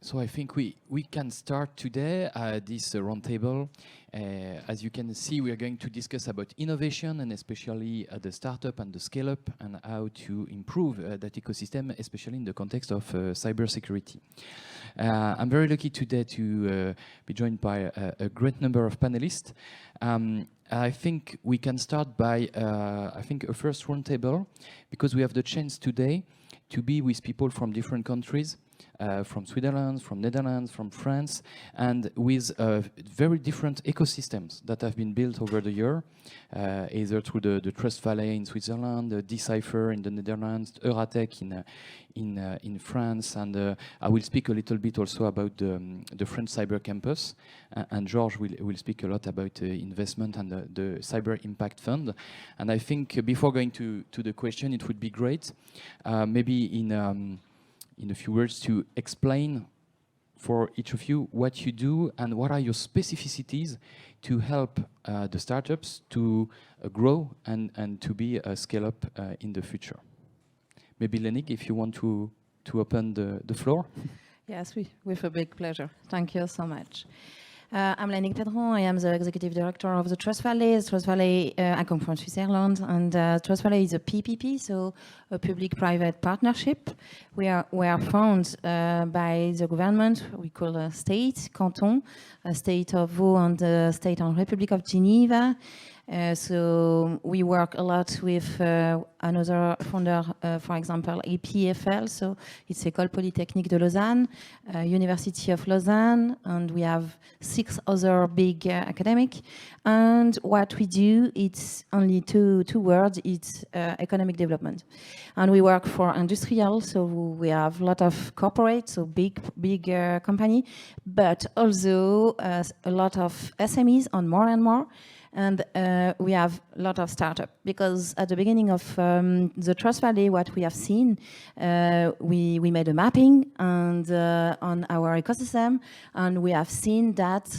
So I think we can start today this roundtable. As you can see, we are going to discuss about innovation and especially the startup and the scale-up and how to improve that ecosystem, especially in the context of cybersecurity. I'm very lucky today to be joined by a great number of panelists. I think we can start by, a first roundtable, because we have the chance today to be with people from different countries, from Switzerland, from Netherlands, from France, and with very different ecosystems that have been built over the year, either through the Trust Valley in Switzerland, the Decipher in the Netherlands, Euratech in France, and I will speak a little bit also about the French Cyber Campus, and Georges will speak a lot about investment and the Cyber Impact Fund. And I think before going to the question, it would be great, maybe in a few words, to explain for each of you what you do and what are your specificities to help the startups to grow and to be a scale-up in the future. Maybe Lenik, if you want to open the floor. Yes, with a big pleasure. Thank you so much. I'm Lenik Pedron. I am the executive director of the Trust Valley. Trust Valley, I come from Switzerland, and Trust Valley is a PPP, so a public-private partnership. We are funded by the government. We call a state, canton, a state of Vaud and the state and Republic of Geneva. So we work a lot with another founder, for example, EPFL, so it's École Polytechnique de Lausanne, University of Lausanne, and we have 6 other big academic. And what we do, it's only two words, it's economic development. And we work for industrial, so we have a lot of corporate, so big company, but also a lot of SMEs and more. And we have a lot of startups, because at the beginning of the Trust Valley, what we have seen, we made a mapping and on our ecosystem, and we have seen that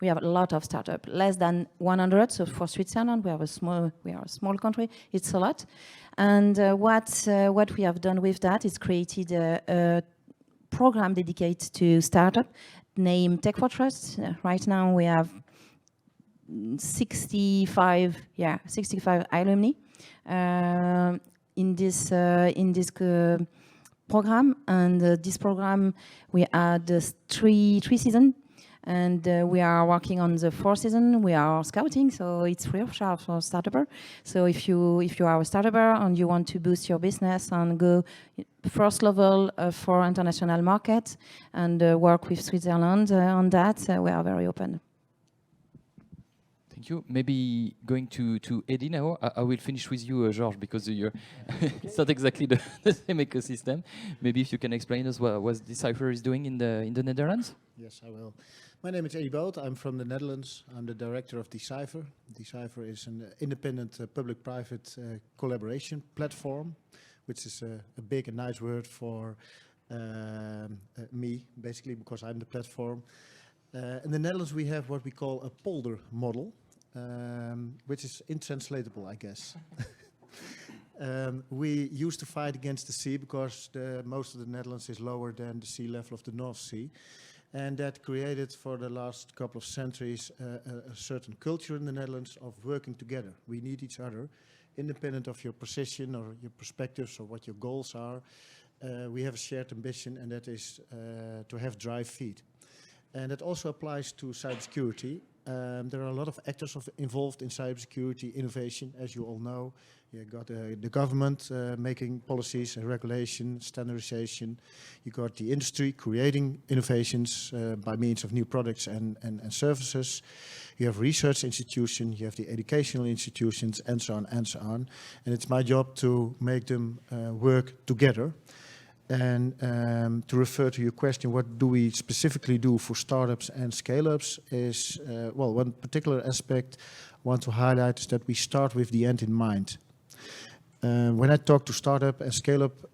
we have a lot of startups, less than 100. So for Switzerland, we are a small country. It's a lot. And what we have done with that is created a program dedicated to startup named Tech for Trust. Right now we have 65 alumni in this program, and this program we had three seasons, and we are working on the 4th season. We are scouting, so it's free of charge for startup. So if you are a startup and you want to boost your business and go first level for international market and work with Switzerland on that, we are very open. Thank you. Maybe going to Eddie now. I will finish with you, Georges, because you're it's not exactly the same ecosystem. Maybe if you can explain us what Decipher is doing in the Netherlands. Yes, I will. My name is Eddie Boot. I'm from the Netherlands. I'm the director of Decipher. Decipher is an independent public-private collaboration platform, which is a big and nice word for me, basically, because I'm the platform. In the Netherlands, we have what we call a polder model, which is intranslatable, I guess. We used to fight against the sea because most of the Netherlands is lower than the sea level of the North Sea. And that created, for the last couple of centuries, a certain culture in the Netherlands of working together. We need each other, independent of your position or your perspectives or what your goals are. We have a shared ambition, and that is to have dry feet. And that also applies to cybersecurity. There are a lot of actors involved in cybersecurity innovation, as you all know. You got the government making policies and regulation, standardization. You got the industry creating innovations by means of new products and services. You have research institutions, you have the educational institutions, and so on and so on. And it's my job to make them work together. And to refer to your question, what do we specifically do for startups and scale-ups is, well, one particular aspect I want to highlight is that we start with the end in mind. When I talk to startup and scale-up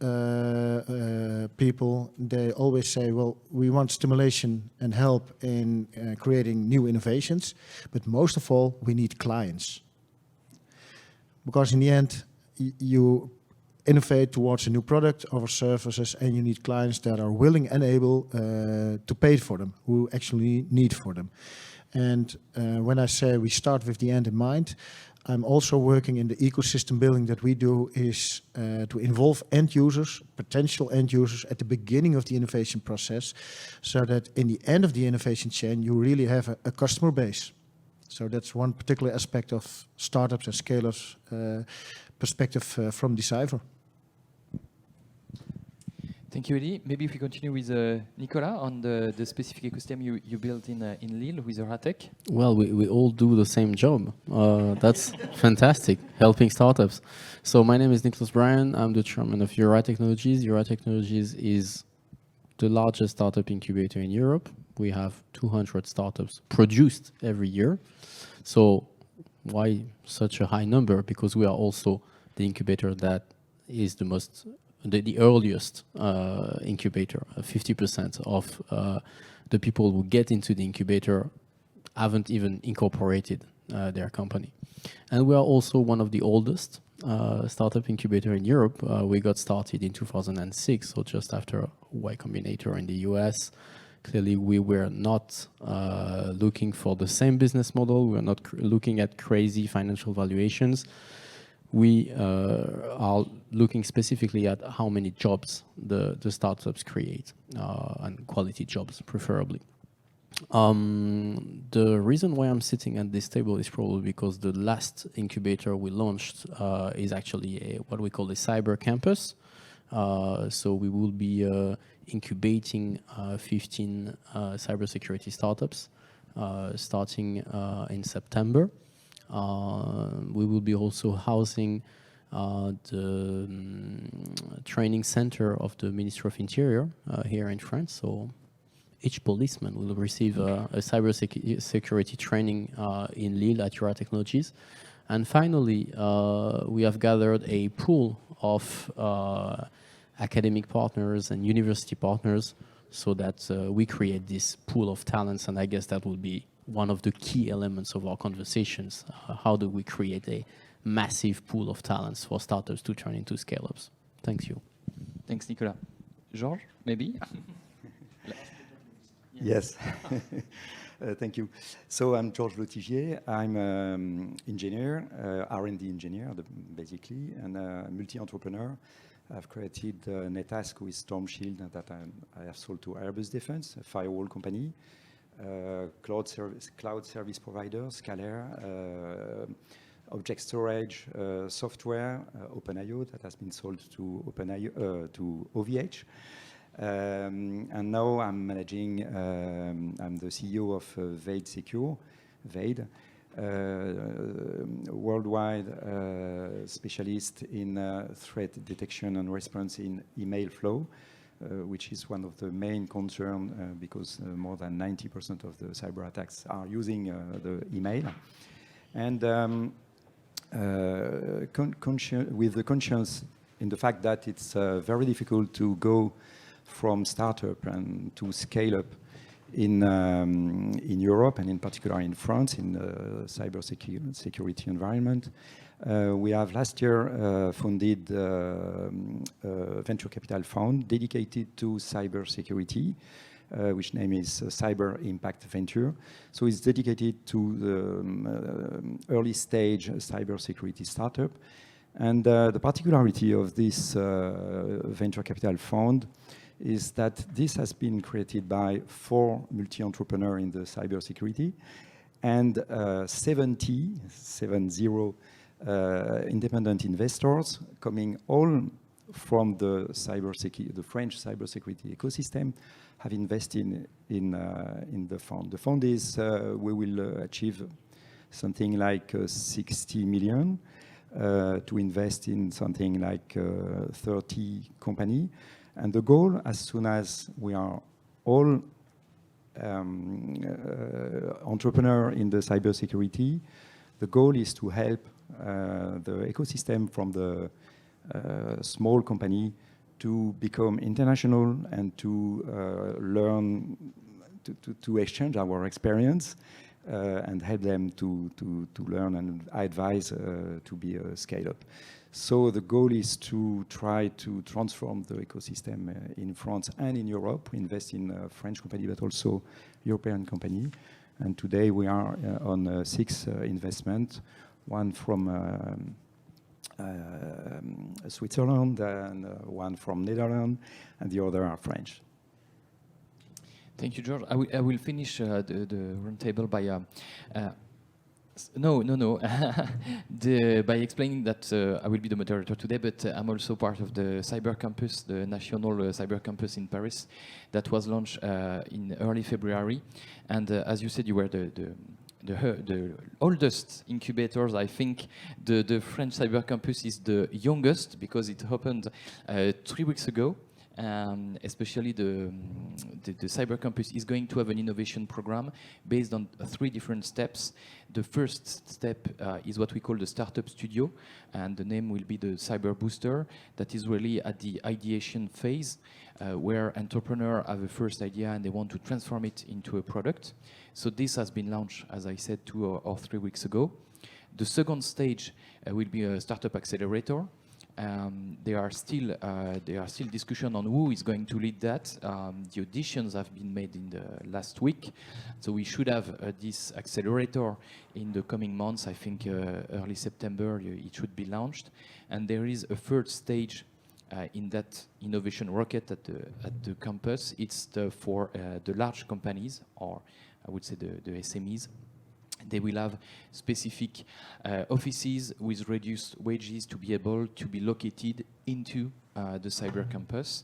people, they always say, well, we want stimulation and help in creating new innovations, but most of all, we need clients. Because in the end, you innovate towards a new product or services, and you need clients that are willing and able to pay for them, who actually need for them. And when I say we start with the end in mind, I'm also working in the ecosystem building that we do is to involve end users, potential end users at the beginning of the innovation process, so that in the end of the innovation chain, you really have a customer base. So that's one particular aspect of startups and scale-ups perspective from INCYBER. Thank you, Eddie. Maybe if we continue with Nicolas on the specific ecosystem you built in Lille with Euratech. Well, we all do the same job. That's fantastic, helping startups. So my name is Nicholas Bryan. I'm the chairman of Euratechnologies. Euratechnologies is the largest startup incubator in Europe. We have 200 startups produced every year. So why such a high number? Because we are also the incubator that is the earliest incubator. 50% of the people who get into the incubator haven't even incorporated their company. And we are also one of the oldest startup incubator in Europe. We got started in 2006, so just after Y Combinator in the US. Clearly, we were not looking for the same business model. We were not looking at crazy financial valuations. We are looking specifically at how many jobs the startups create, and quality jobs, preferably. The reason why I'm sitting at this table is probably because the last incubator we launched is actually what we call a cyber campus. So we will be incubating 15 cybersecurity startups starting in September. We will be also housing the training center of the Ministry of Interior here in France. So each policeman will receive a cybersecurity training in Lille at Euratechnologies. And finally, we have gathered a pool of academic partners and university partners so that we create this pool of talents. And I guess that will be one of the key elements of our conversations. How do we create a massive pool of talents for startups to turn into scale-ups? Thank you. Thanks, Nicolas. Georges, maybe? Yes. Thank you. So I'm Georges Lotigier. I'm engineer, R&D engineer, basically, and a multi-entrepreneur. I've created Netask with Storm Shield that I have sold to Airbus Defence, a firewall company, cloud service provider, Scalair, object storage software, OpenIO, that has been sold to to OVH. And now I'm managing, I'm the CEO of Vade Secure, Vade, worldwide specialist in threat detection and response in email flow, which is one of the main concerns because more than 90% of the cyber attacks are using the email. And with the conscience in the fact that it's very difficult to go from startup and to scale up in Europe and in particular in France in the cyber security environment. We have last year funded a venture capital fund dedicated to cyber security, which name is Cyber Impact Venture. So it's dedicated to the early stage cyber security startup. And the particularity of this venture capital fund is that this has been created by 4 multi-entrepreneurs in the cybersecurity and 70 independent investors coming all from the French cybersecurity ecosystem have invested in the fund. The fund is, we will achieve something like 60 million to invest in something like 30 companies. And the goal, as soon as we are all entrepreneurs in the cybersecurity, the goal is to help the ecosystem from the small company to become international and to learn, to exchange our experience and help them to learn and advise to be a scale-up. So the goal is to try to transform the ecosystem in France and in Europe. We invest in a French company, but also European company. And today we are on 6 investments, one from Switzerland and one from Netherlands, and the other are French. Thank you, George. I will finish the roundtable by by explaining that I will be the moderator today, but I'm also part of the Cyber Campus, the National Cyber Campus in Paris, that was launched in early February. And as you said, you were the oldest incubators. I think the French Cyber Campus is the youngest because it opened 3 weeks ago. Especially the Cyber Campus is going to have an innovation program based on 3 different steps. The first step is what we call the Startup Studio, and the name will be the Cyber Booster. That is really at the ideation phase, where entrepreneurs have a first idea and they want to transform it into a product. So this has been launched, as I said, 2 or 3 weeks ago. The second stage will be a startup accelerator. There are still discussion on who is going to lead that. The auditions have been made in the last week, so we should have this accelerator in the coming months. I think early September it should be launched, and there is a third stage in that innovation rocket at the campus. It's for the large companies, or I would say the SMEs. They will have specific offices with reduced wages to be able to be located into the Cyber Campus.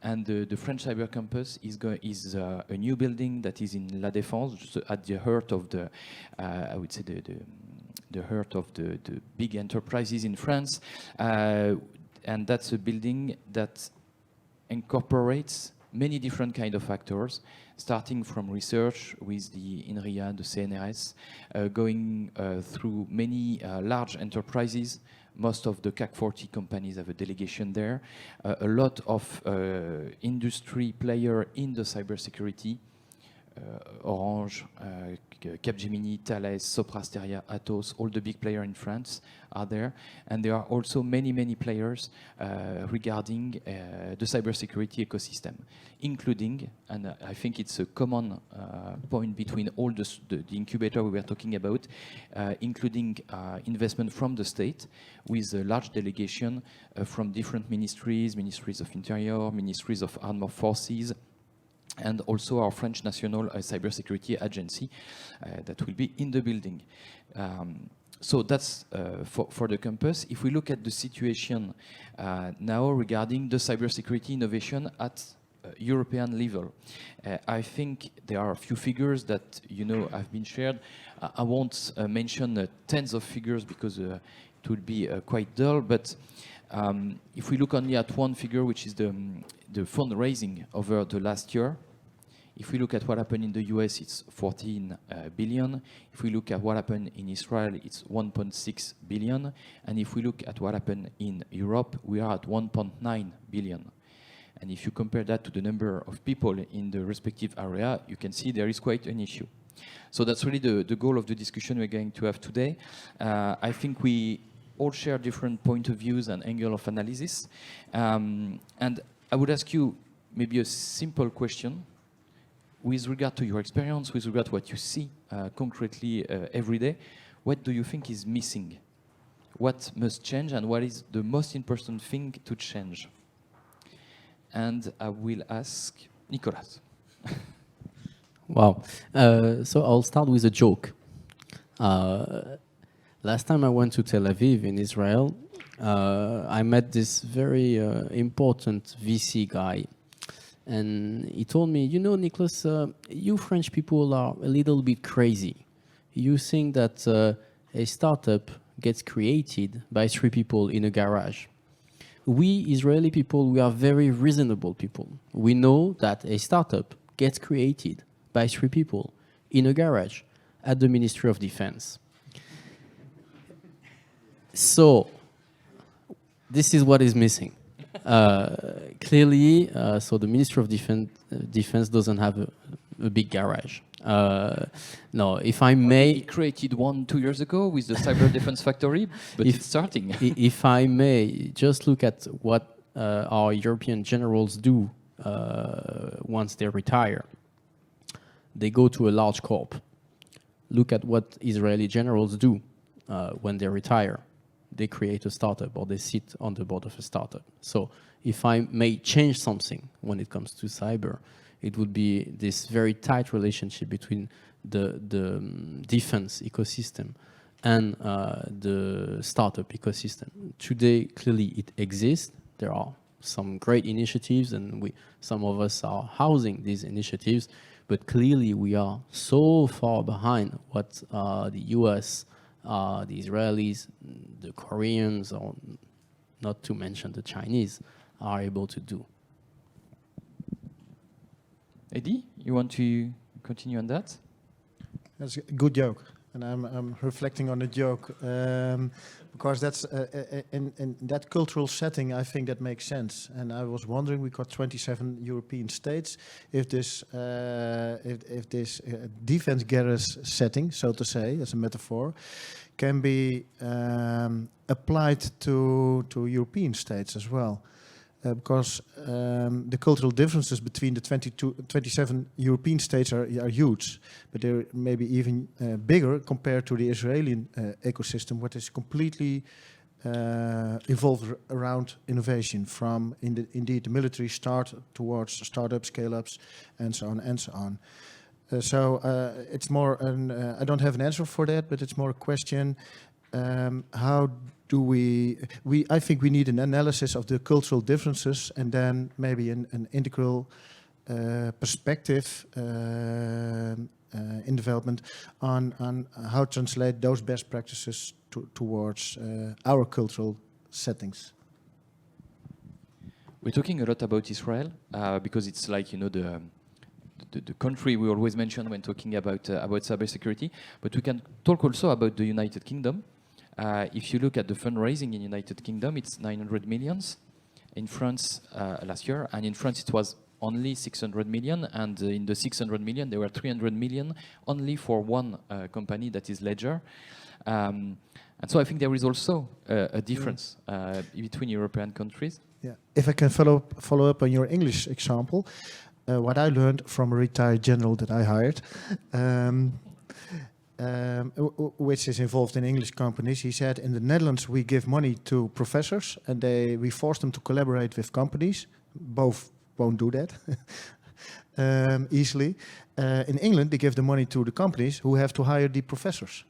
And the French Cyber Campus is a new building that is in La Défense, at the heart of the, I would say, the heart of the big enterprises in France. And that's a building that incorporates many different kind of actors, starting from research with the INRIA, the CNRS, going through many large enterprises. Most of the CAC 40 companies have a delegation there. A lot of industry players in the cybersecurity, Orange, Capgemini, Thales, Soprasteria, Atos, all the big players in France are there. And there are also many players regarding the cybersecurity ecosystem, including, and I think it's a common point between all the incubator we were talking about, including investment from the state with a large delegation from different ministries of Interior, ministries of Armed Forces, and also our French National Cybersecurity Agency that will be in the building. So that's for the campus. If we look at the situation now regarding the cybersecurity innovation at European level, I think there are a few figures that have been shared. I won't mention tens of figures because it would be quite dull, but if we look only at one figure, which is the fundraising over the last year, if we look at what happened in the US, it's 14 billion. If we look at what happened in Israel, it's 1.6 billion. And if we look at what happened in Europe, we are at 1.9 billion. And if you compare that to the number of people in the respective area, you can see there is quite an issue. So that's really the goal of the discussion we're going to have today. I think we all share different point of views and angle of analysis. And I would ask you maybe a simple question with regard to your experience, with regard to what you see concretely every day. What do you think is missing? What must change, and what is the most important thing to change? And I will ask Nicolas. Wow. So I'll start with a joke. Last time I went to Tel Aviv in Israel, I met this very important VC guy. And he told me, Nicholas, you French people are a little bit crazy. You think that a startup gets created by 3 people in a garage. We Israeli people, we are very reasonable people. We know that a startup gets created by 3 people in a garage at the Ministry of Defense. So this is what is missing. Clearly, so the Ministry of Defense doesn't have a big garage. No, if I may, We created one 2 years ago with the Cyber Defense Factory, but If- it's starting. if I may, just look at what our European generals do once they retire. They go to a large corp. Look at what Israeli generals do when they retire. They create a startup or they sit on the board of a startup. So if I may change something when it comes to cyber, it would be this very tight relationship between the defense ecosystem and the startup ecosystem. Today, clearly it exists. There are some great initiatives and some of us are housing these initiatives, but clearly we are so far behind what the US, the Israelis, the Koreans, or not to mention the Chinese, are able to do. Eddie, you want to continue on that? That's a good joke, and I'm reflecting on the joke because that's in that cultural setting. I think that makes sense. And I was wondering, we got 27 European states. If this defense garage setting, so to say, as a metaphor, can be applied to European states as well. Because the cultural differences between the 27 European states are huge, but they're maybe even bigger compared to the Israeli ecosystem, what is completely evolved around innovation, from indeed the military start towards startups, scale-ups, and so on and so on. So it's more I don't have an answer for that, but it's more a question. How do I think we need an analysis of the cultural differences and then maybe an integral perspective in development on how to translate those best practices towards our cultural settings. We're talking a lot about Israel because it's like, you know, the country we always mention when talking about cybersecurity, but we can talk also about the United Kingdom. If you look at the fundraising in United Kingdom, it's 900 millions. In France last year, and in France it was only 600 million, and in the 600 million there were 300 million only for one company, that is Ledger. And so I think there is also a difference between European countries. Yeah. If I can follow up on your English example, what I learned from a retired general that I hired, which is involved in English companies. He said, in the Netherlands, we give money to professors and we force them to collaborate with companies. Both won't do that easily. In England, they give the money to the companies who have to hire the professors.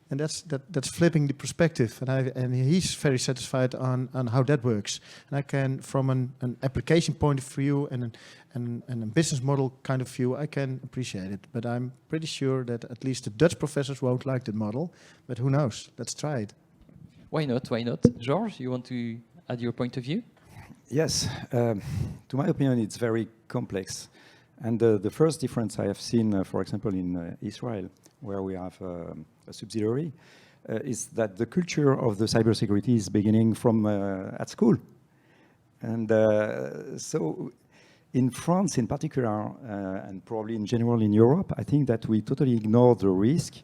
And that's flipping the perspective. And he's very satisfied on how that works. And I can, from an application point of view and a business model kind of view, I can appreciate it. But I'm pretty sure that at least the Dutch professors won't like that model. But who knows? Let's try it. Why not? Why not? Georges, you want to add your point of view? Yes, to my opinion, it's very complex. And the first difference I have seen, for example, in Israel, where we have a subsidiary, is that the culture of the cybersecurity is beginning from at school. And so in France in particular, and probably in general in Europe, I think that we totally ignore the risk.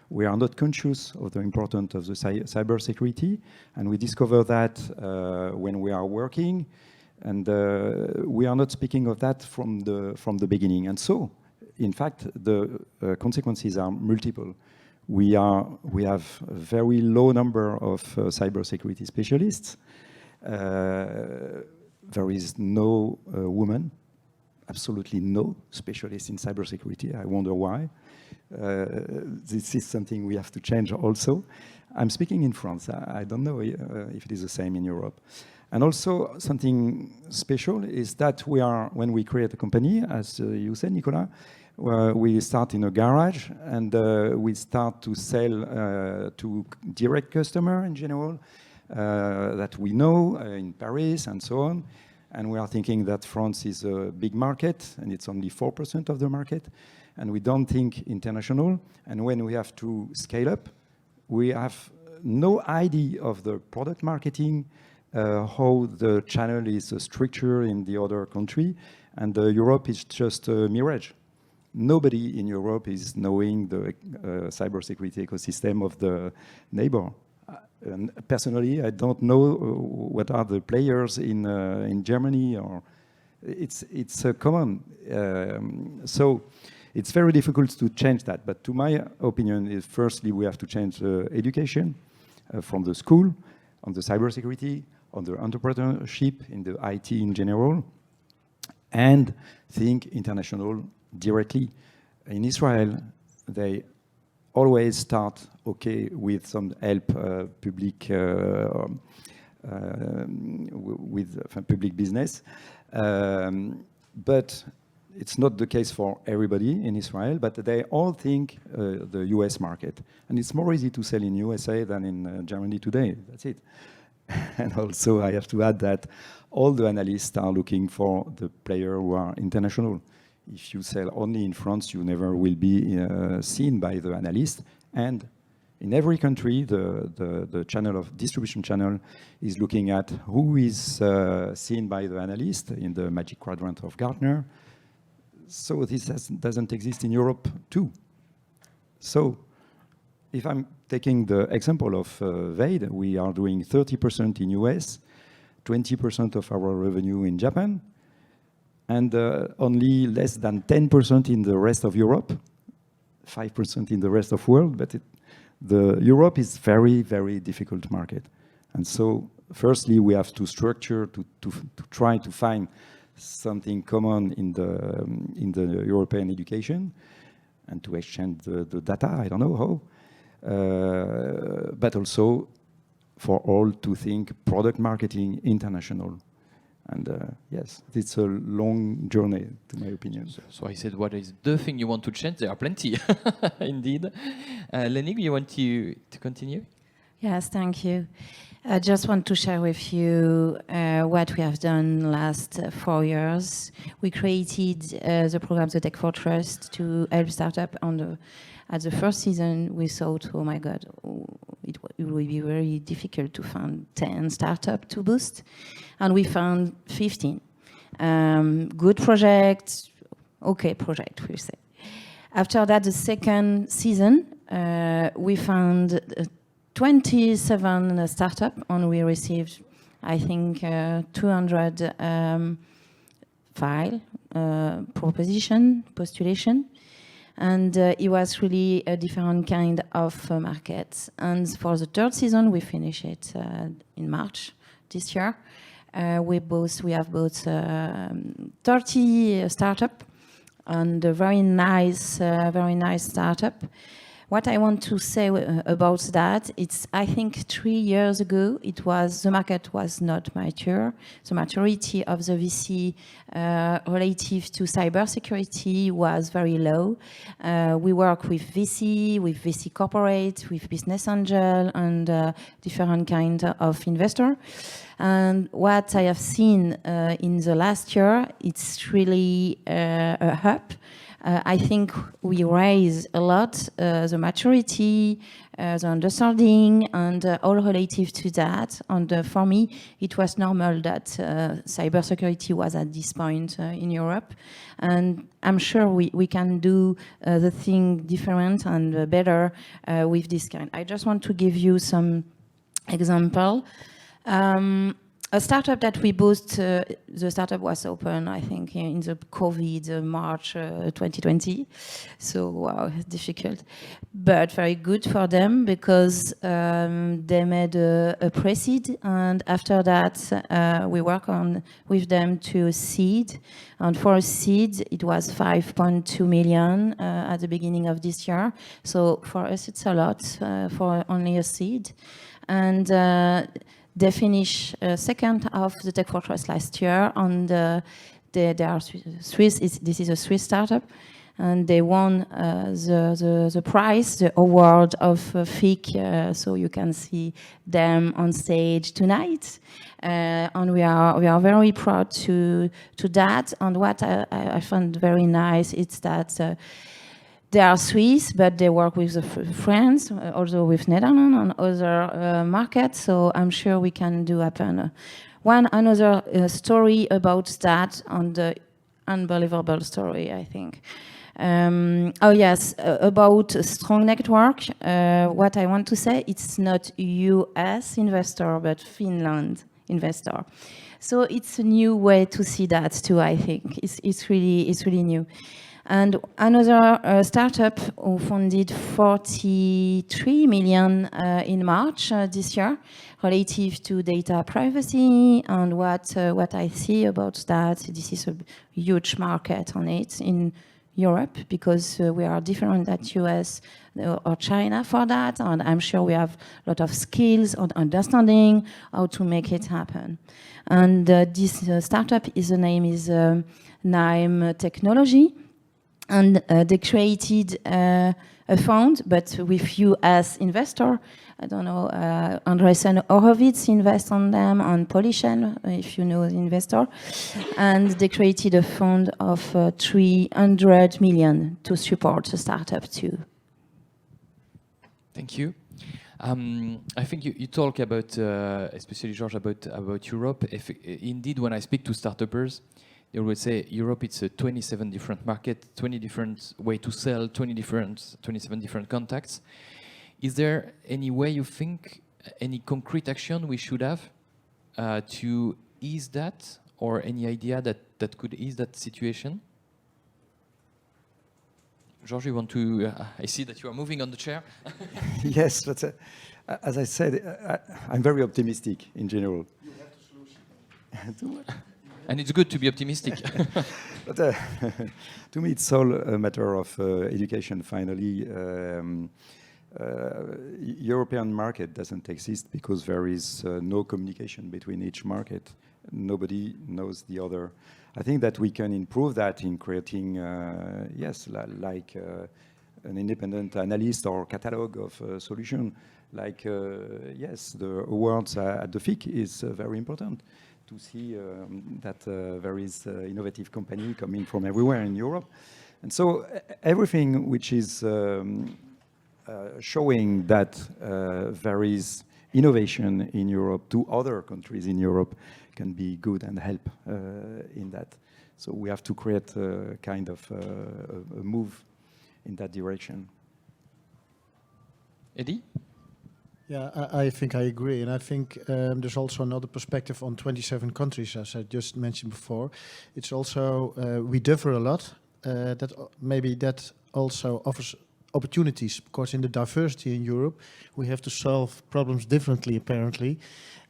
We are not conscious of the importance of the cybersecurity, and we discover that when we are working, and we are not speaking of that from the beginning. And so, in fact, the consequences are multiple. We have a very low number of cybersecurity specialists. There is no woman, absolutely no specialist in cybersecurity. I wonder why. This is something we have to change also. I'm speaking in France. I don't know if it is the same in Europe. And also something special is that when we create a company, as you said, Nicolas, we start in a garage and we start to sell to direct customer in general that we know in Paris and so on. And we are thinking that France is a big market and it's only 4% of the market. And we don't think international. And when we have to scale up, we have no idea of the product marketing, how the channel is structured in the other country. And Europe is just a mirage. nobody in Europe is knowing the cybersecurity ecosystem of the neighbor. And personally, I don't know what are the players in Germany, or it's common. So it's very difficult to change that. But to my opinion, is firstly we have to change education from the school on the cybersecurity, on the entrepreneurship, in the IT in general, and think international directly. In Israel, they always start okay with some help public with public business, but it's not the case for everybody in Israel. But they all think the US market, and it's more easy to sell in USA than in Germany today. That's it. And also, I have to add that all the analysts are looking for the player who are international. If you sell only in France, you never will be seen by the analyst. And in every country, the channel of distribution channel is looking at who is seen by the analyst in the Magic Quadrant of Gartner. So this doesn't exist in Europe too. So if I'm taking the example of Vade, we are doing 30% in US, 20% of our revenue in Japan, and only less than 10% in the rest of Europe, 5% in the rest of the world, but the Europe is very, very difficult market. And so firstly, we have to structure to try to find something common in the European education and to exchange the data, I don't know how, but also for all to think product marketing international. And yes, it's a long journey, to my opinion. So I said, what is the thing you want to change? There are plenty, indeed. Lenny, you want to continue? Yes, thank you. I just want to share with you what we have done last 4 years. We created the program, the Tech for Trust, to help startup at the first season. We thought, oh my God, it will be very difficult to find 10 startups to boost. And we found 15. Good project, okay project, we say. After that, the second season, we found 27 startups, and we received, I think, 200 proposition, postulation. And it was really a different kind of market. And for the third season, we finished it in March this year. We have both 30 startups and a very nice startup. What I want to say about that, it's, I think 3 years ago, the market was not mature. The maturity of the VC relative to cybersecurity was very low. We work with VC corporate, with business angel, and different kind of investor. And what I have seen in the last year, it's really a hub. I think we raise a lot the maturity, the understanding, and all relative to that. And for me, it was normal that cybersecurity was at this point in Europe. And I'm sure we can do the thing different and better with this kind. I just want to give you some example. A startup that we boost, the startup was open, I think, in the COVID, March 2020. So, wow, difficult. But very good for them because they made a pre-seed. And after that, we work with them to seed. And for a seed, it was 5.2 million at the beginning of this year. So for us, it's a lot for only a seed. And they finished second of the Tech for Trust last year, and they are Swiss. This is a Swiss startup, and they won the prize, the award of FIC. So you can see them on stage tonight, and we are very proud to that. And what I found very nice is that. They are Swiss, but they work with France, also with Netherlands and other markets. So I'm sure we can do happen. One another story about that, and the unbelievable story, I think. Oh yes, about a strong network, what I want to say, it's not US investor, but Finland investor. So it's a new way to see that too, I think. It's really new. And another startup who funded 43 million in March this year, relative to data privacy. And what I see about that, this is a huge market on it in Europe, because we are different than US or China for that, and I'm sure we have a lot of skills on understanding how to make it happen. And this startup, the name is Nime Technology, and they created a fund, but with US investor. I don't know, Andreessen Horowitz invest on them, on Polishen, if you know the investor. And they created a fund of 300 million to support the startup too. Thank you. I think you talk about, especially George, about Europe. If, indeed, when I speak to startuppers, they always say Europe, it's a 27 different market, 20 different way to sell, 27 different contacts. Is there any way you think, any concrete action we should have to ease that, or any idea that could ease that situation? George, you want to, I see that you are moving on the chair. Yes, but as I said, I'm very optimistic in general. You have the solution. And it's good to be optimistic. But to me, it's all a matter of education, finally. European market doesn't exist because there is no communication between each market. Nobody knows the other. I think that we can improve that in creating, yes, like an independent analyst or catalog of solution. Like, yes, the awards at the FIC is very important to see that there is innovative company coming from everywhere in Europe. And so everything which is showing that there is innovation in Europe to other countries in Europe can be good and help in that. So we have to create a kind of a move in that direction. Eddie? Yeah, I think I agree. And I think there's also another perspective on 27 countries, as I just mentioned before. It's also, we differ a lot. Maybe that also offers opportunities, because in the diversity in Europe, we have to solve problems differently, apparently.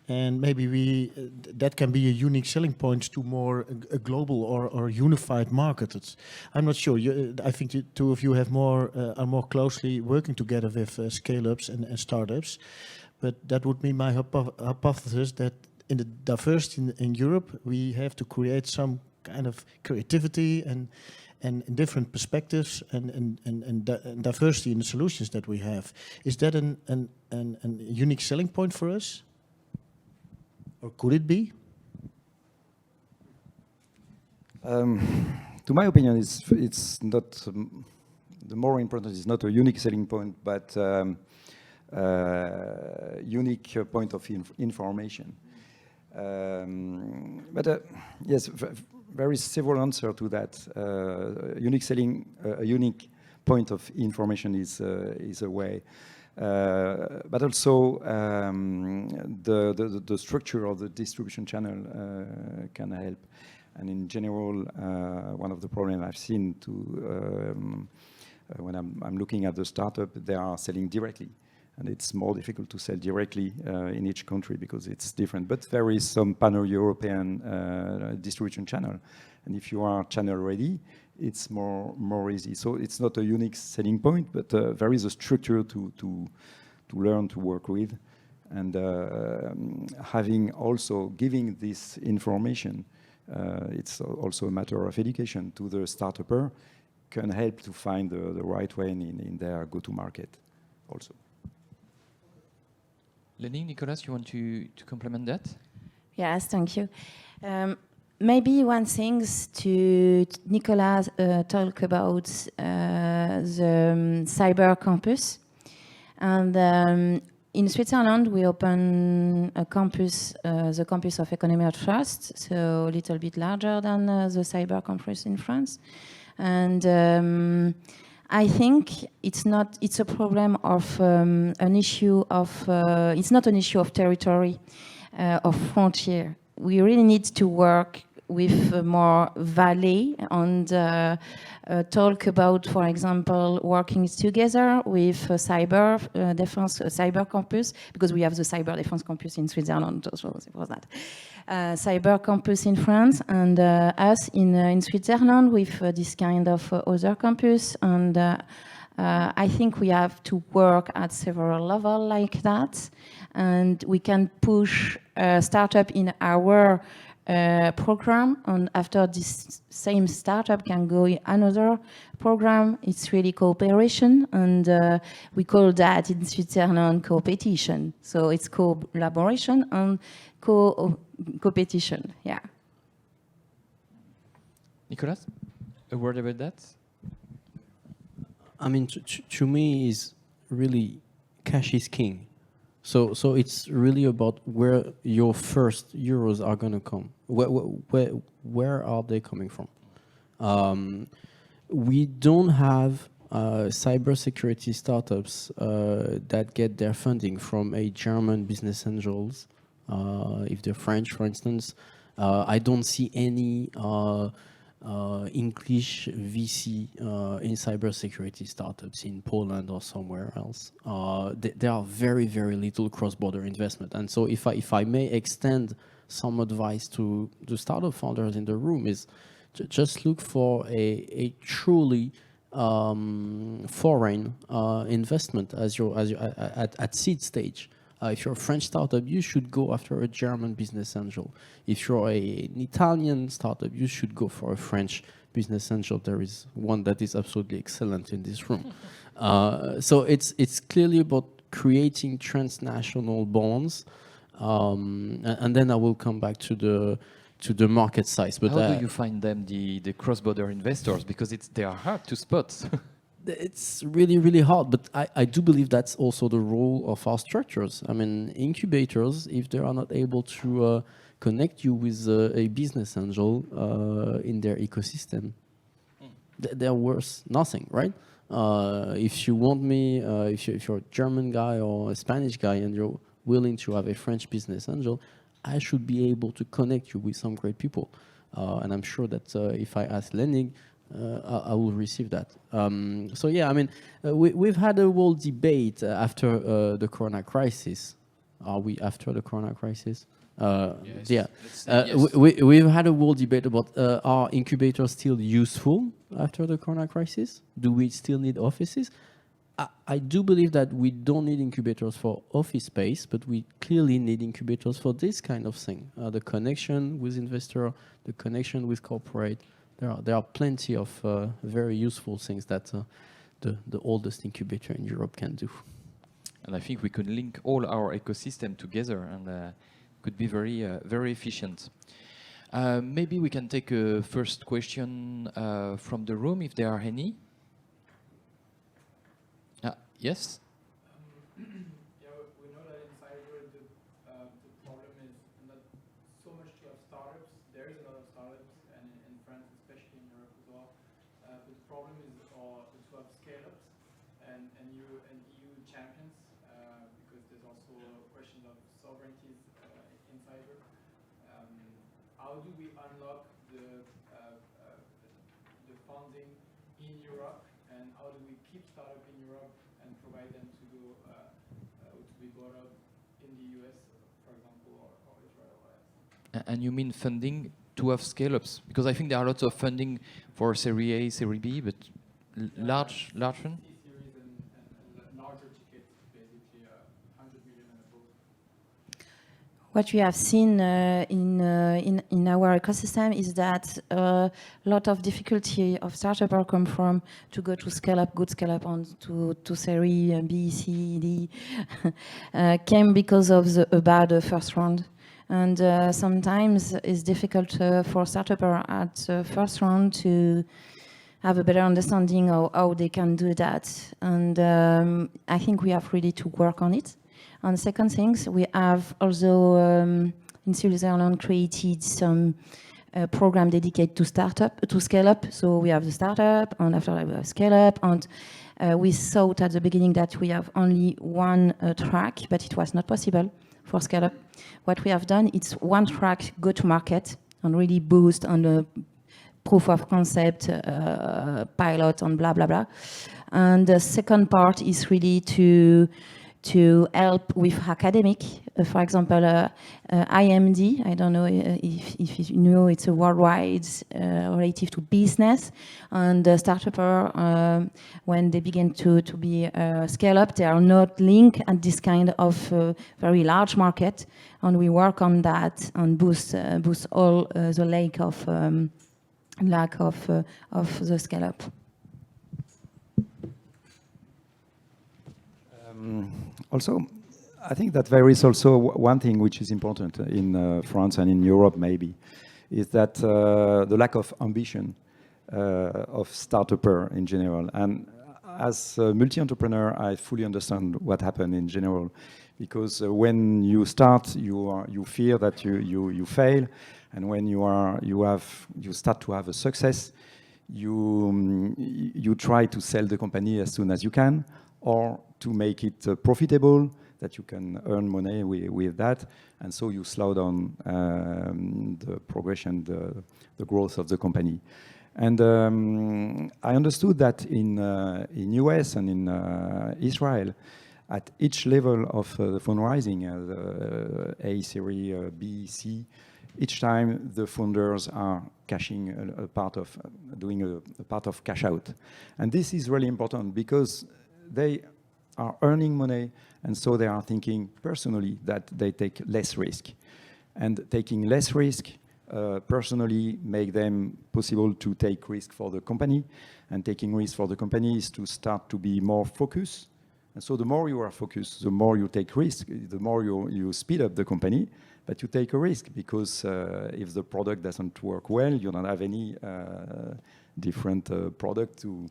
And maybe that can be a unique selling point to more a global or unified market. I'm not sure. I think the two of you have are more closely working together with scale-ups and startups. But that would be my hypothesis, that in the diversity in Europe, we have to create some kind of creativity and different perspectives and diversity in the solutions that we have. Is that a unique selling point for us? Or could it be? To my opinion, it's not, the more important is not a unique selling point, but unique point of information. Yes, there is several answers to that. A unique point of information is a way. But also the structure of the distribution channel can help. And in general, one of the problems I've seen when I'm looking at the startup, they are selling directly. And it's more difficult to sell directly in each country because it's different. But there is some pan-European distribution channel. And if you are channel ready, it's more easy. So it's not a unique selling point, but there is a structure to learn to work with. And giving this information, it's also a matter of education to the startupper, can help to find the right way in their go-to-market also. Lenny, Nicolas, you want to complement that? Yes, thank you. Maybe one thing to Nicolas talk about the cyber campus. And in Switzerland, we open a campus, the campus of Economy of Trust, so a little bit larger than the cyber campus in France. And I think it's a problem of an issue of, it's not an issue of territory, of frontier. We really need to work with more valley and talk about, for example, working together with cyber defense, cyber campus, because we have the cyber defense campus in Switzerland as well for that. Cyber campus in France, and us in Switzerland with this kind of other campus. And I think we have to work at several levels like that, and we can push startup in our program, and after this same startup can go in another program. It's really cooperation, and we call that in Switzerland competition. So it's collaboration and competition. Yeah. Nicolas, a word about that? I mean, to me, is really cash is king. So it's really about where your first euros are going to come. Where are they coming from? We don't have cybersecurity startups that get their funding from a German business angels. If they're French, for instance, I don't see any English VC in cybersecurity startups in Poland or somewhere else. There are very, very little cross-border investment. And so if I may extend some advice to the startup founders in the room, is just look for a truly foreign investment at seed stage. If you're a French startup, you should go after a German business angel. If you're an Italian startup, you should go for a French business angel. There is one that is absolutely excellent in this room. So it's clearly about creating transnational bonds, and then I will come back to the market size. But how do you find them, the cross-border investors? Because they are hard to spot. It's really, really hard, but I do believe that's also the role of our structures. I mean, incubators, if they are not able to connect you with a business angel in their ecosystem, they're worth nothing, right? If you want me, if you're a German guy or a Spanish guy and you're willing to have a French business angel, I should be able to connect you with some great people. And I'm sure that if I ask Lenig, I will receive that. So yeah, I mean, we've had a whole debate after the Corona crisis. Are we after the Corona crisis? Yes. Yeah. Yes. We've had a whole debate about are incubators still useful after the Corona crisis? Do we still need offices? I do believe that we don't need incubators for office space, but we clearly need incubators for this kind of thing. The connection with investor, the connection with corporate. There are plenty of very useful things that the oldest incubator in Europe can do. And I think we could link all our ecosystem together, and could be very efficient. Maybe we can take a first question from the room, if there are any. Yes? Yeah, we know that in cyber the problem is not so much to have startups. There is a lot of startups, and in France, especially in Europe as well. But the problem is to have scale-ups and EU champions, because there's also a question of sovereignties in cyber. How do we unlock the funding in Europe, and how do we keep startup in Europe and provide them to go to be brought up in the US, for example, or Israel? And you mean funding to have scale-ups? Because I think there are lots of funding for Series A, Series B, but large fund? Series and larger tickets, basically 100 million and above. What we have seen in our ecosystem is that a lot of difficulty of startups come from to go to scale up, good scale up, on to Series B, C, D, came because of a bad first round. And sometimes it's difficult for startups at the first round to have a better understanding of how they can do that. And I think we have really to work on it. And second things, we have also in Switzerland created some program dedicated to to scale up. So we have the startup, and after that we have scale up. And we thought at the beginning that we have only one track, but it was not possible for scale up. What we have done, it's one track go to market and really boost on the proof of concept, pilot, and blah blah blah. And the second part is really to help with academic. For example, IMD, I don't know if you know, it's a worldwide relative to business. And startup, when they begin to be scale up, they are not linked at this kind of very large market. And we work on that and boost all the lack of the scale up. Also, I think that there is also one thing which is important in France and in Europe maybe, is that the lack of ambition of startupper in general. And as a multi-entrepreneur, I fully understand what happened in general, because when you start, you fear that you fail, and when you start to have a success, you try to sell the company as soon as you can, or to make it profitable, that you can earn money with that, and so you slow down the progression, the growth of the company. And I understood that in US and in Israel, at each level of the fundraising, A series, B, C, each time the founders are cashing doing a part of cash out. And this is really important because they are earning money, and so they are thinking personally that they take less risk. And taking less risk personally make them possible to take risk for the company, and taking risk for the company is to start to be more focused. And so the more you are focused, the more you take risk, the more you speed up the company, but you take a risk, because if the product doesn't work well, you don't have any different product to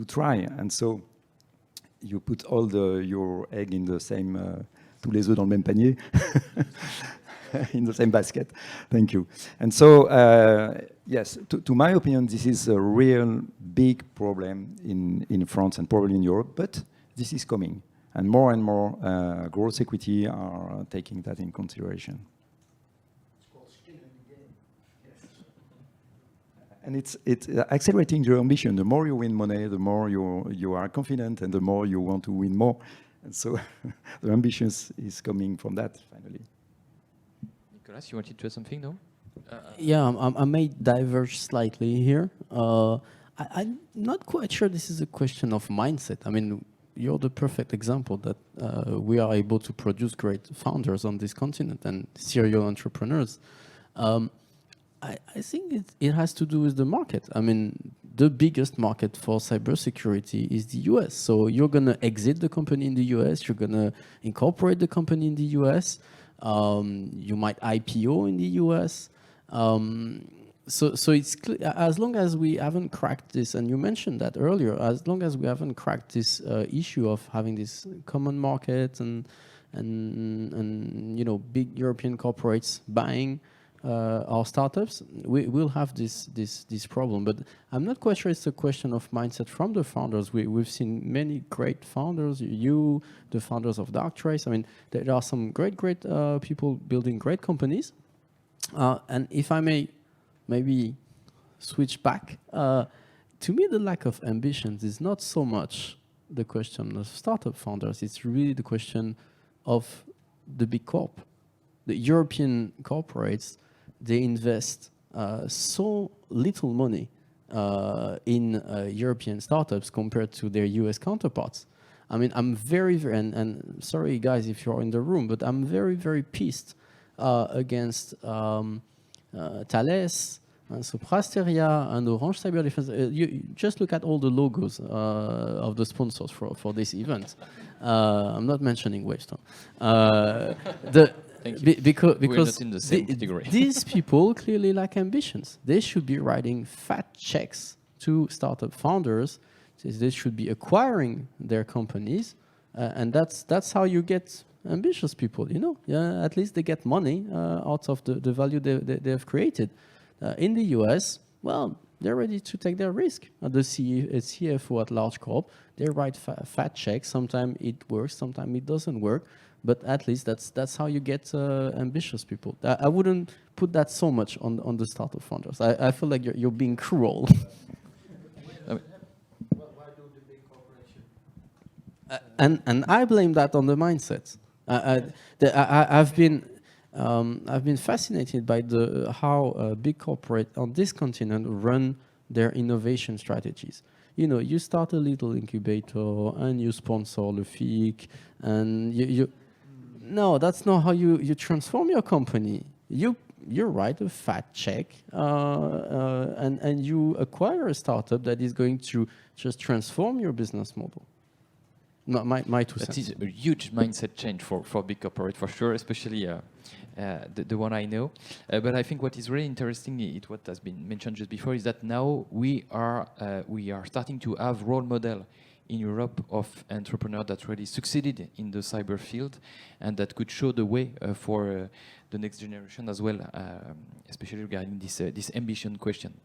try. And so you put all your egg in the same, tous les œufs dans le même panier, in the same basket. Thank you. And so, yes, to my opinion, this is a real big problem in France and probably in Europe, but this is coming. And more growth equity are taking that in consideration. And it's accelerating your ambition. The more you win money, the more you are confident, and the more you want to win more. And so the ambition is coming from that, finally. Nicolas, you wanted to add something, no? Yeah, I may diverge slightly here. I'm not quite sure this is a question of mindset. I mean, you're the perfect example that we are able to produce great founders on this continent and serial entrepreneurs. I think it has to do with the market. I mean, the biggest market for cybersecurity is the US. So you're going to exit the company in the US. You're going to incorporate the company in the US. You might IPO in the US. So it's clear, as long as we haven't cracked this, and you mentioned that earlier, as long as we haven't cracked this issue of having this common market and you know, big European corporates buying our startups, we will have this problem. But I'm not quite sure it's a question of mindset from the founders. We've seen many great founders, the founders of Darktrace. I mean, there are some great people building great companies. And if I may maybe switch back, to me the lack of ambitions is not so much the question of startup founders, it's really the question of the big corp. The European corporates, they invest so little money in European startups compared to their US counterparts. I mean, I'm very, and sorry guys if you're in the room, but I'm very pissed against Thales, and Soprasteria, and Orange Cyber Defense. You just look at all the logos of the sponsors for this event. I'm not mentioning Wavestone. Because we're not in the same category. These people clearly lack ambitions. They should be writing fat checks to startup founders. They should be acquiring their companies And that's how you get ambitious people, you know. Yeah, at least they get money out of the value they have created. In the US, well, they're ready to take their risk. The CFO at large corp, they write fat checks. Sometimes it works, sometimes it doesn't work. But at least that's how you get ambitious people. I wouldn't put that so much on the startup founders. I feel like you're being cruel. And I blame that on the mindset. I've been fascinated by how big corporate on this continent run their innovation strategies. You know, you start a little incubator and you sponsor the FIC, and no, that's not how you transform your company. You write a fat check and you acquire a startup that is going to just transform your business model. Not my 2 cents. That is a huge mindset change for big corporate, for sure, especially the one I know. But I think what is really interesting, what has been mentioned just before, is that now we are starting to have role model in Europe of entrepreneurs that really succeeded in the cyber field and that could show the way for the next generation as well, especially regarding this ambition question.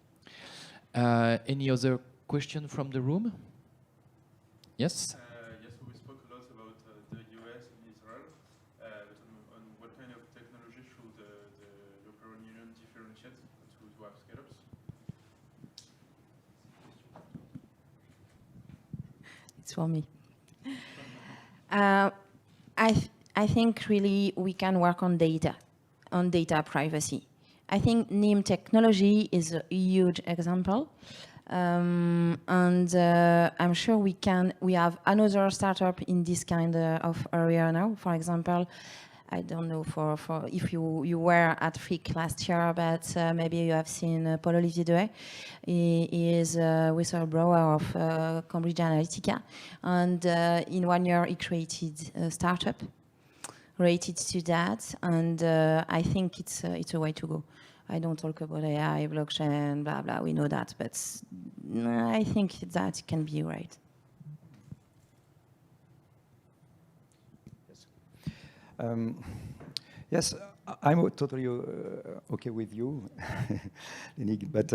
Any other question from the room? Yes? Yes, we spoke a lot about the US and Israel, but on what kind of technology should the European Union differentiate to have scale-ups? It's for me. I think really we can work on data privacy. I think NIM technology is a huge example. And I'm sure we have another startup in this kind of area now. For example, I don't know for if you were at FIC last year, but maybe you have seen Paul Olivier Dehaye. He is a whistleblower of Cambridge Analytica, and in 1 year he created a startup related to that, and I think it's a way to go. I don't talk about AI, blockchain, blah, blah, we know that, but I think that can be right. Yes, I'm totally okay with you, Lenig, but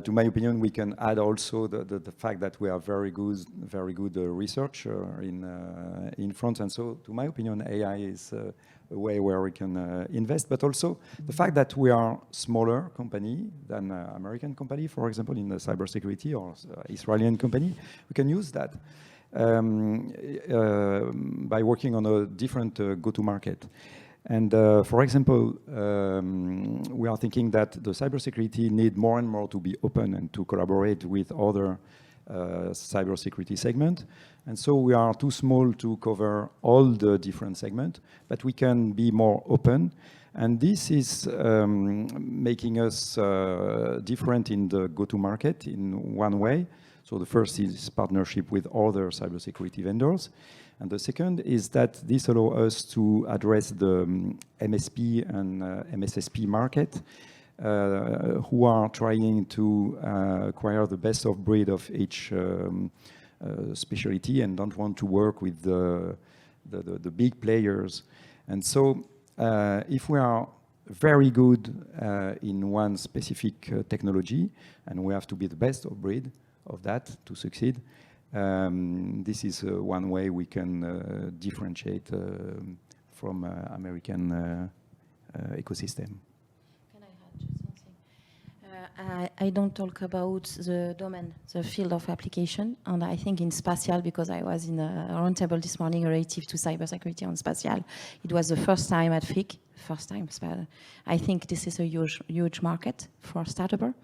to my opinion, we can add also the fact that we are very good researcher in France, and so to my opinion, AI is a way where we can invest, but also the fact that we are smaller company than American company, for example, in the cybersecurity, or Israeli company, we can use that by working on a different go-to-market. And for example, we are thinking that the cybersecurity need more and more to be open and to collaborate with other cybersecurity segment. And so we are too small to cover all the different segments, but we can be more open. And this is making us different in the go-to-market in one way. So the first is partnership with other cybersecurity vendors. And the second is that this allows us to address the MSP and MSSP market, who are trying to acquire the best of breed of each specialty and don't want to work with the big players. And so if we are very good in one specific technology, and we have to be the best of breed of that to succeed, this is one way we can differentiate from American ecosystem. Can I add just something? I don't talk about the domain, the field of application, and I think in spatial, because I was in a roundtable this morning relative to cybersecurity on spatial. It was the first time at FIC, I think this is a huge market for startup.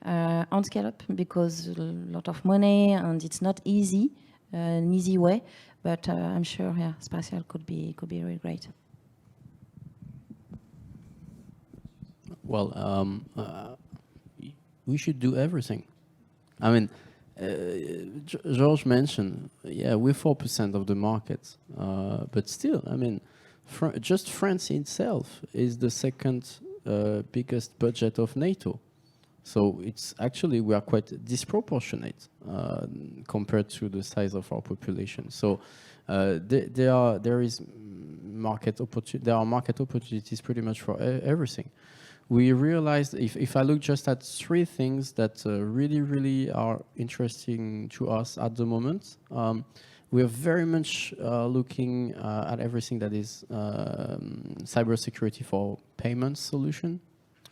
On scale up, because a lot of money and it's not easy, an easy way, but I'm sure, yeah, spatial could be really great. Well, we should do everything. I mean, Georges mentioned, yeah, we're 4% of the market, but still, I mean, just France itself is the second biggest budget of NATO. So it's actually, we are quite disproportionate compared to the size of our population. So there are market opportunities pretty much for everything. We realized if I look just at 3 things that really are interesting to us at the moment, we are very much looking at everything that is cybersecurity for payments solution,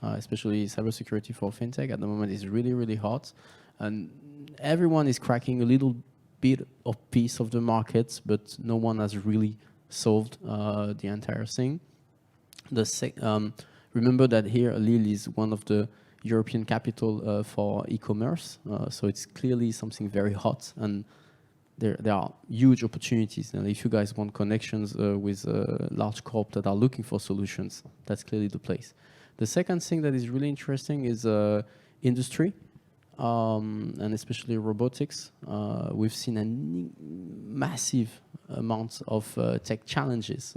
especially cybersecurity for fintech. At the moment is really hot, and everyone is cracking a little bit of piece of the market, but no one has really solved the entire thing. Remember that here Lille is one of the European capital for e-commerce, so it's clearly something very hot, and there are huge opportunities. And if you guys want connections with large corp that are looking for solutions, that's clearly the place. The second thing that is really interesting is industry, and especially robotics. We've seen a massive amount of tech challenges.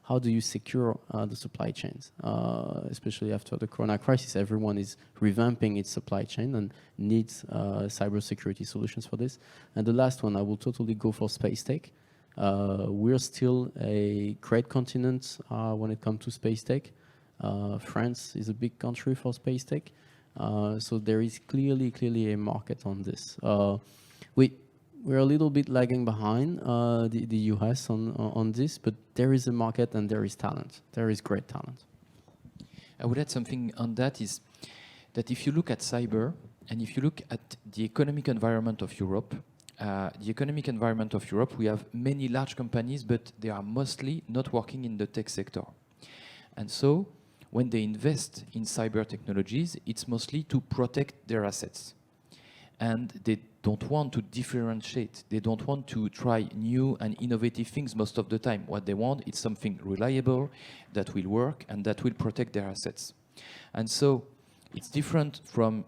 How do you secure the supply chains? Especially after the Corona crisis, everyone is revamping its supply chain and needs cybersecurity solutions for this. And the last one, I will totally go for space tech. We're still a great continent when it comes to space tech. France is a big country for space tech. So there is clearly a market on this. We're a little bit lagging behind the US on this, but there is a market and there is talent. There is great talent. I would add something on that, is that if you look at cyber and if you look at the economic environment of Europe, we have many large companies, but they are mostly not working in the tech sector. And so when they invest in cyber technologies, it's mostly to protect their assets. And they don't want to differentiate. They don't want to try new and innovative things most of the time. What they want is something reliable, that will work, and that will protect their assets. And so it's different from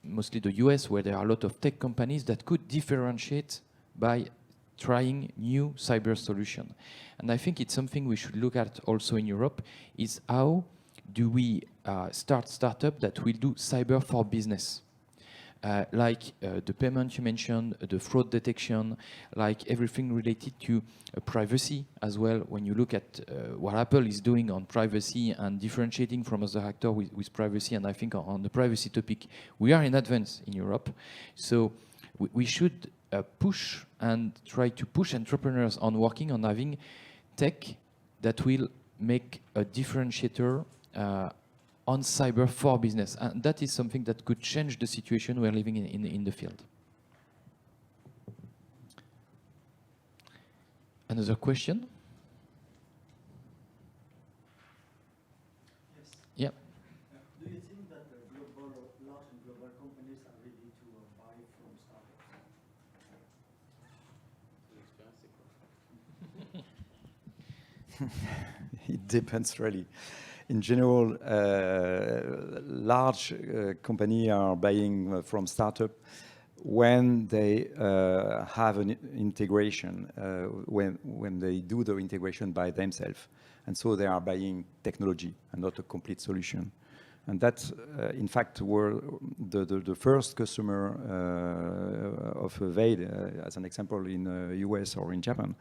mostly the US, where there are a lot of tech companies that could differentiate by trying new cyber solution. And I think it's something we should look at also in Europe, is how do we start startup that will do cyber for business? Like the payment you mentioned, the fraud detection, like everything related to privacy as well. When you look at what Apple is doing on privacy and differentiating from other actors with privacy, and I think on the privacy topic, we are in advance in Europe. So we should push and try to push entrepreneurs on working on having tech that will make a differentiator on cyber for business. And that is something that could change the situation we're living in the field. Another question? Yes. Yeah. Do you think that the large and global companies are ready to buy from startups? It depends really. In general, large companies are buying from startup when they have an integration, when they do the integration by themselves. And so they are buying technology and not a complete solution. And that's, in fact, were the first customer of Vade, as an example, in the US or in Japan,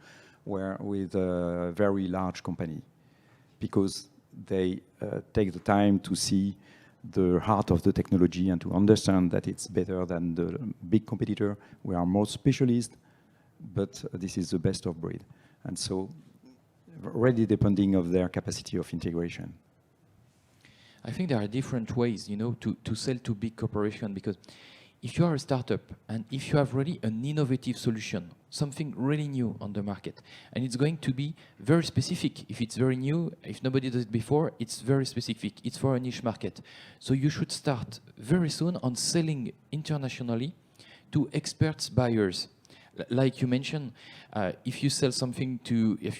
were with a very large company, because they take the time to see the heart of the technology and to understand that it's better than the big competitor. We are more specialist, but this is the best of breed. And so really depending of their capacity of integration. I think there are different ways, to sell to big corporations, because if you are a startup and if you have really an innovative solution, something really new on the market, and it's going to be very specific. If it's very new, if nobody does it before, it's very specific. It's for a niche market. So you should start very soon on selling internationally to experts buyers. Like you mentioned, if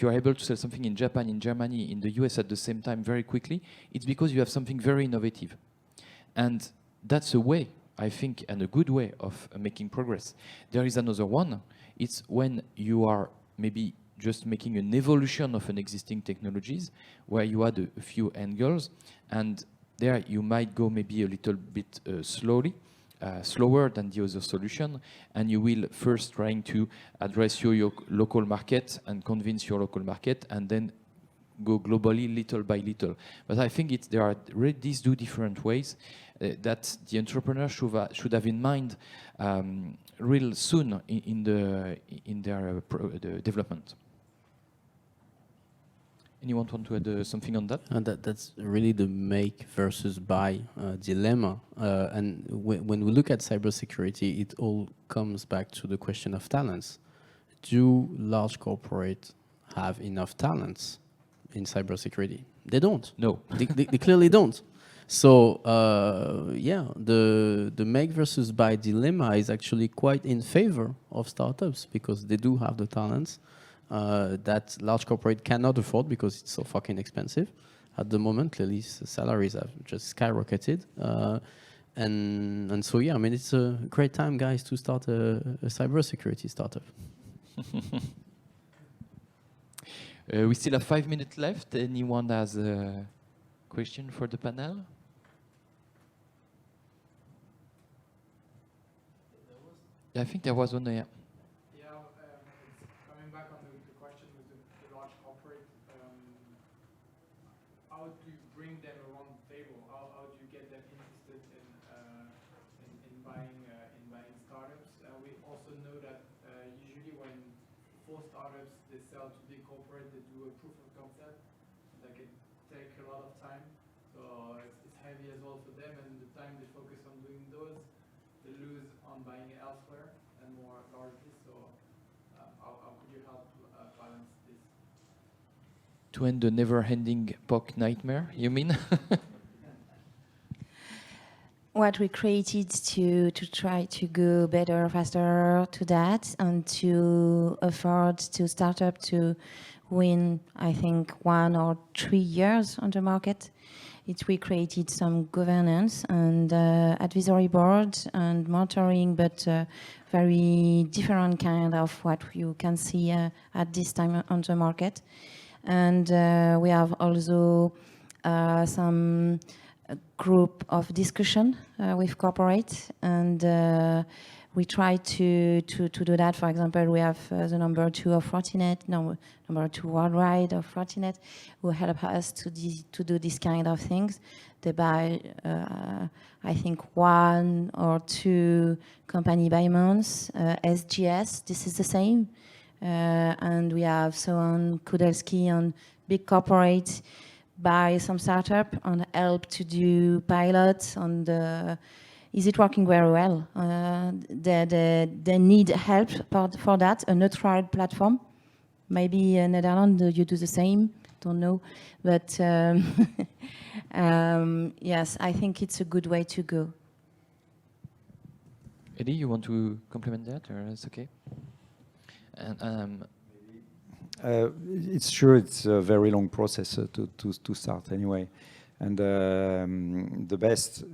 you are able to sell something in Japan, in Germany, in the US at the same time very quickly, it's because you have something very innovative. And that's a way, I think, and a good way of making progress. There is another one. It's when you are maybe just making an evolution of an existing technologies, where you add a few angles, and there you might go maybe a little bit slower than the other solution, and you will first trying to address your local market and convince your local market, and then go globally little by little. But I think there are these two different ways that the entrepreneur should have in mind real soon in their development. Anyone want to add something on that? That's really the make versus buy dilemma. And when we look at cybersecurity, it all comes back to the question of talents. Do large corporates have enough talents in cybersecurity? They don't. No. They clearly don't. So yeah, the make versus buy dilemma is actually quite in favor of startups because they do have the talents that large corporate cannot afford because it's so fucking expensive. At the moment, clearly salaries have just skyrocketed. And so yeah, I mean, it's a great time, guys, to start a cybersecurity startup. We still have 5 minutes left. Anyone has a question for the panel? I think there was one there. Yeah, it's coming back on the question with the large corporate. How do you bring them around the table? How do you get them interested in buying startups? We also know that usually when for startups they sell to big corporate, they do a proof of concept that can take a lot of time. So it's heavy as well for them, and the time they focus on doing those, they lose on buying elsewhere and more largely. So how could you help balance this? To end the never-ending POC nightmare, you mean? What we created to try to go better, faster to that, and to afford to startup to win, I think, 1 or 3 years on the market. We created some governance and advisory board and monitoring, but very different kind of what you can see at this time on the market. And we have also some group of discussion with corporate, and we try to do that. For example, we have the number 2 of Fortinet, number 2 worldwide of Fortinet, who help us to do this kind of things. They buy, I think, 1 or 2 company by month. SGS, this is the same. And we have so on Kudelski on big corporate buy some startup and help to do pilots on the. Is it working very well? They need help for that, a neutral platform. Maybe in Netherlands you do the same, don't know. But yes, I think it's a good way to go. Eddie, you want to complement that, or it's okay? And, it's true, it's a very long process to start anyway. And the best,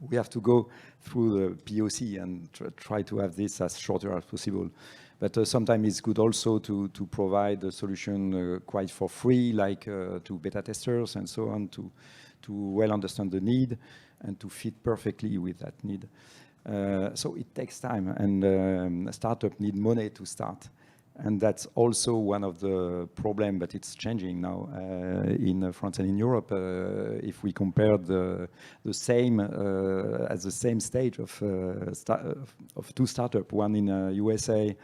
we have to go through the POC and try to have this as shorter as possible. But sometimes it's good also to provide a solution quite for free, like to beta testers and so on, to well understand the need and to fit perfectly with that need. So it takes time, and a startup need money to start. And that's also one of the problems, but it's changing now in France and in Europe. If we compare the same at the same stage of 2 startups, one in USA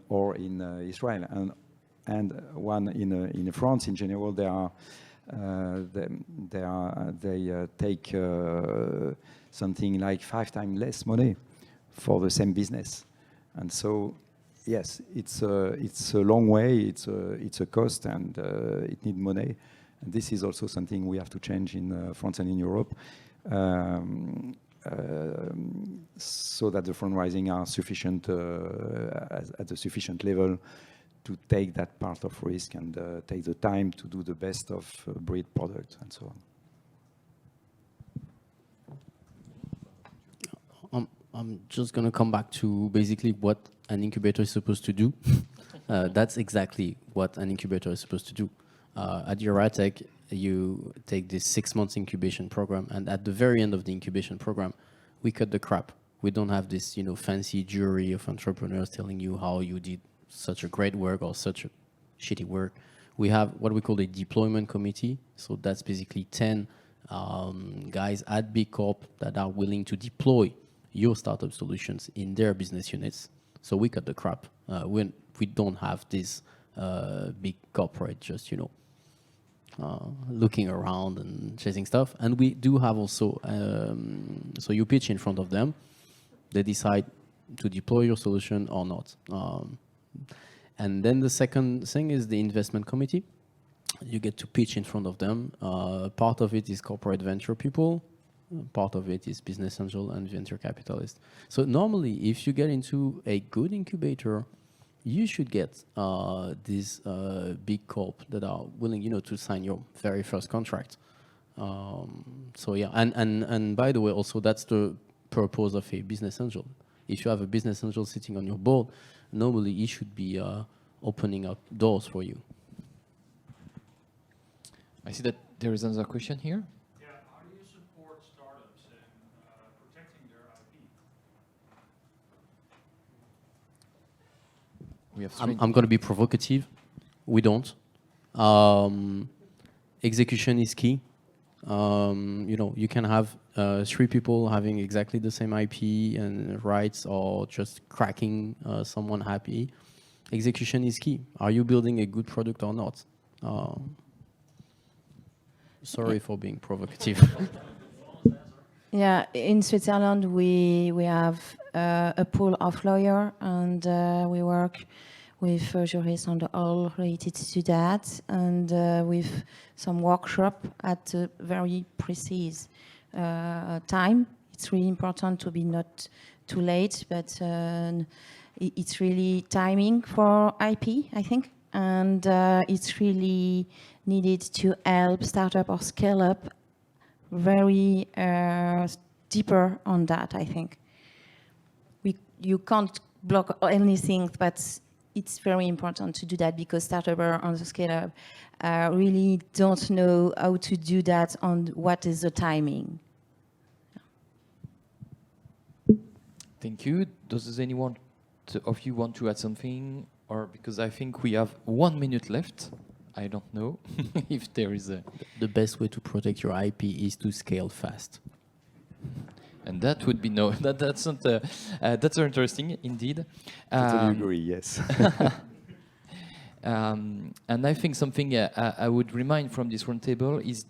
or in Israel, and one in France. In general, they take something like 5 times less money for the same business, and so. Yes, it's a long way. It's a cost, and it needs money. And this is also something we have to change in France and in Europe, so that the fundraising are sufficient at a sufficient level to take that part of risk and take the time to do the best of breed products and so on. I'm just going to come back to basically what an incubator is supposed to do. That's exactly what an incubator is supposed to do. At Euratech, you take this 6 months incubation program, and at the very end of the incubation program, we cut the crap. We don't have this, fancy jury of entrepreneurs telling you how you did such a great work or such a shitty work. We have what we call a deployment committee. So that's basically 10 guys at Big Corp that are willing to deploy your startup solutions in their business units. So we cut the crap. We don't have this big corporate just, looking around and chasing stuff. And we do have also, so you pitch in front of them. They decide to deploy your solution or not. And then the second thing is the investment committee. You get to pitch in front of them. Part of it is corporate venture people. Part of it is business angel and venture capitalist. So normally, if you get into a good incubator, you should get these big corp that are willing, to sign your very first contract. So yeah, and by the way, also that's the purpose of a business angel. If you have a business angel sitting on your board, normally he should be opening up doors for you. I see that there is another question here. Yeah, how do you support startups in protecting their IP? We have I'm going to be provocative. We don't. Execution is key. You can have 3 people having exactly the same IP and rights, or just cracking someone happy. Execution is key. Are you building a good product or not? Sorry for being provocative. Yeah, in Switzerland we have a pool of lawyers, and we work with jurists on all related to that, and with some workshop at a very precise time. It's really important to be not too late, but it's really timing for IP, I think, and it's really needed to help startup or scale up very deeper on that, I think. You can't block anything, but it's very important to do that, because startups on the scale up really don't know how to do that on what is the timing. Thank you. Does anyone of you want to add something? Or because I think we have 1 minute left. I don't know if there is a... The best way to protect your IP is to scale fast. And that would be no... that's not... that's very interesting, indeed. Totally agree, yes. And I think something I would remind from this roundtable is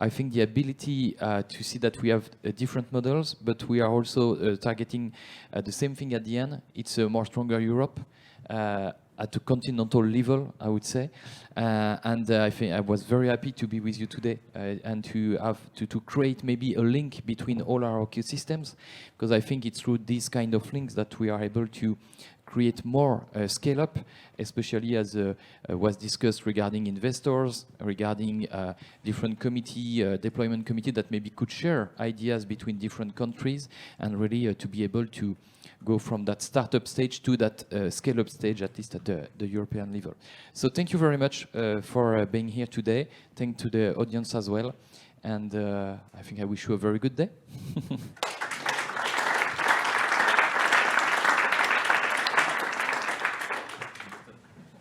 I think the ability to see that we have different models, but we are also targeting the same thing at the end. It's a more stronger Europe at the continental level, I would say. And I think I was very happy to be with you today and to have to create maybe a link between all our ecosystems, because I think it's through these kind of links that we are able to create more scale up, especially as was discussed regarding investors, regarding different committee, deployment committee that maybe could share ideas between different countries, and really to be able to go from that startup stage to that scale up stage, at least at the European level. So thank you very much for being here today. Thank to the audience as well. And I think I wish you a very good day.